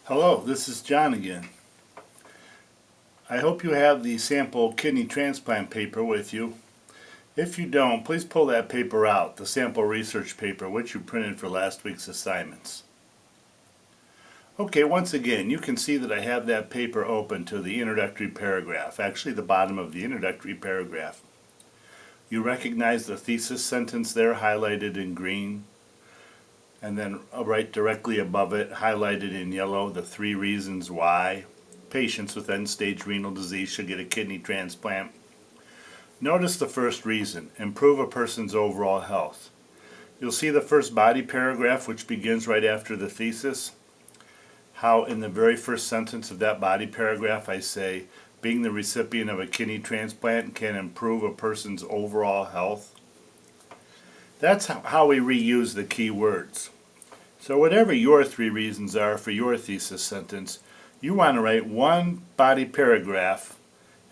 Hello, this is John again. I hope you have the sample kidney transplant paper with you. If you don't, please pull that paper out, the sample research paper which you printed for last week's assignments. Okay, once again, you can see that I have that paper open to the introductory paragraph, actually the bottom of the introductory paragraph. You recognize the thesis sentence there highlighted in green, and then right directly above it, highlighted in yellow, the 3 reasons why patients with end-stage renal disease should get a kidney transplant. Notice the first reason, improve a person's overall health. You'll see the first body paragraph, which begins right after the thesis, how in the very first sentence of that body paragraph I say, being the recipient of a kidney transplant can improve a person's overall health. That's how we reuse the key words. So whatever your 3 reasons are for your thesis sentence, you want to write one body paragraph,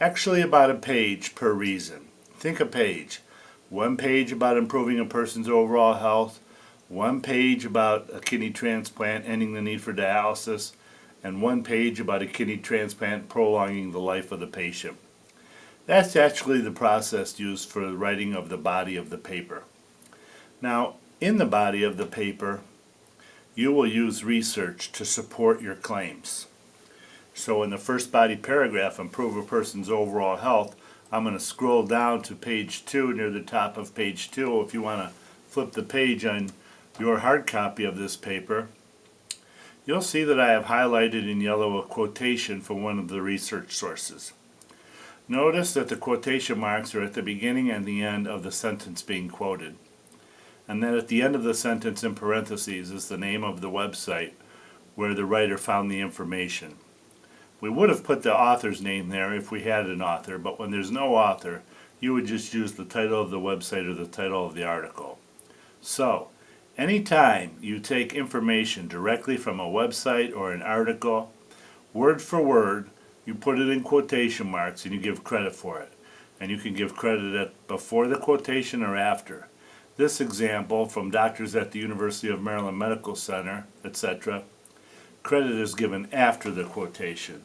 actually about a page per reason. Think a page. 1 page about improving a person's overall health, 1 page about a kidney transplant ending the need for dialysis, and 1 page about a kidney transplant prolonging the life of the patient. That's actually the process used for the writing of the body of the paper. Now, in the body of the paper, you will use research to support your claims. So in the first body paragraph, improve a person's overall health, I'm going to scroll down to page 2, near the top of page 2. If you want to flip the page on your hard copy of this paper, you'll see that I have highlighted in yellow a quotation from one of the research sources. Notice that the quotation marks are at the beginning and the end of the sentence being quoted. And then at the end of the sentence in parentheses is the name of the website where the writer found the information. We would have put the author's name there if we had an author, but when there's no author, you would just use the title of the website or the title of the article. So, anytime you take information directly from a website or an article, word for word, you put it in quotation marks and you give credit for it. And you can give credit before the quotation or after. This example from doctors at the University of Maryland Medical Center, etc., credit is given after the quotation.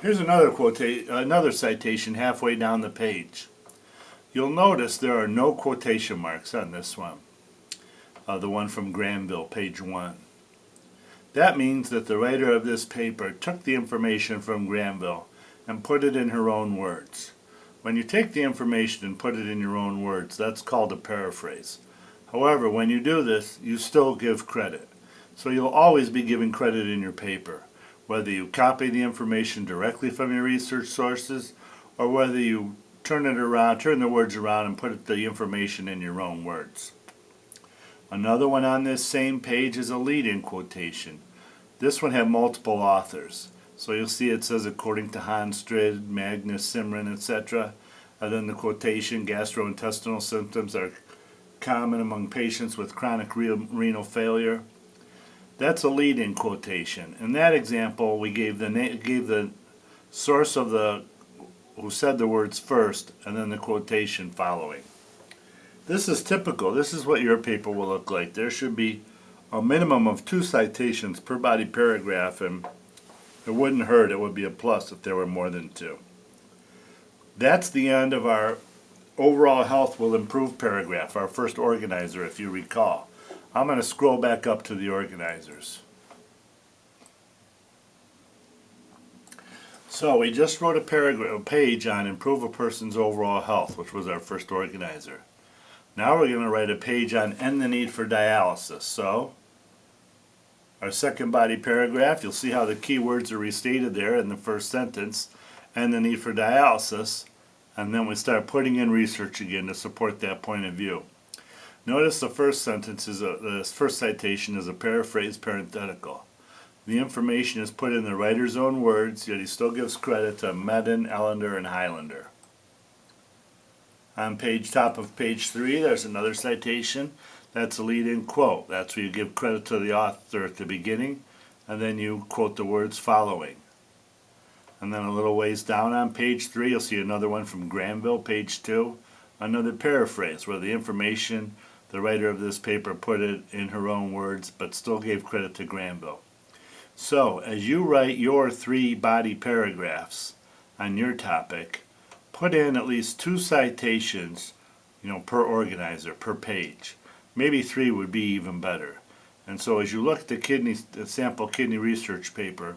Here's another citation halfway down the page. You'll notice there are no quotation marks on this one, the one from Granville, page 1. That means that the writer of this paper took the information from Granville and put it in her own words. When you take the information and put it in your own words, that's called a paraphrase. However, when you do this, you still give credit. So you'll always be giving credit in your paper, whether you copy the information directly from your research sources or whether you turn the words around and put the information in your own words. Another one on this same page is a lead-in quotation. This one had multiple authors. So you'll see it says according to Hanstrid, Magnus, Simran, etc. And then the quotation, gastrointestinal symptoms are common among patients with chronic renal failure. That's a lead-in quotation. In that example, we gave the source of who said the words first, and then the quotation following. This is typical. This is what your paper will look like. There should be a minimum of 2 citations per body paragraph, and it wouldn't hurt. It would be a plus if there were more than 2. That's the end of our overall health will improve paragraph, our first organizer, if you recall. I'm going to scroll back up to the organizers. So we just wrote a page on improve a person's overall health, which was our first organizer. Now we're going to write a page on end the need for dialysis. So our second body paragraph, you'll see how the key words are restated there in the first sentence, and the need for dialysis, and then we start putting in research again to support that point of view. Notice the first sentence the first citation is a paraphrase parenthetical. The information is put in the writer's own words, yet he still gives credit to Medin, Ellender, and Highlander. On top of page 3, there's another citation. That's a lead-in quote. That's where you give credit to the author at the beginning, and then you quote the words following. And then a little ways down on page 3, you'll see another one from Granville, page 2. Another paraphrase where the information The writer of this paper put it in her own words, but still gave credit to Granville. So, as you write your 3 body paragraphs on your topic, put in at least 2 citations, per organizer, per page. Maybe 3 would be even better. And so as you look at the sample kidney research paper,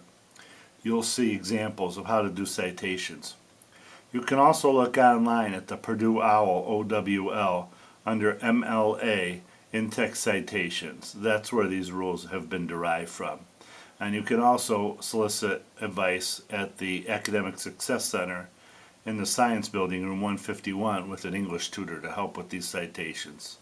you'll see examples of how to do citations. You can also look online at the Purdue OWL, OWL, under MLA, in-text citations. That's where these rules have been derived from. And you can also solicit advice at the Academic Success Center in the Science Building, room 151, with an English tutor to help with these citations.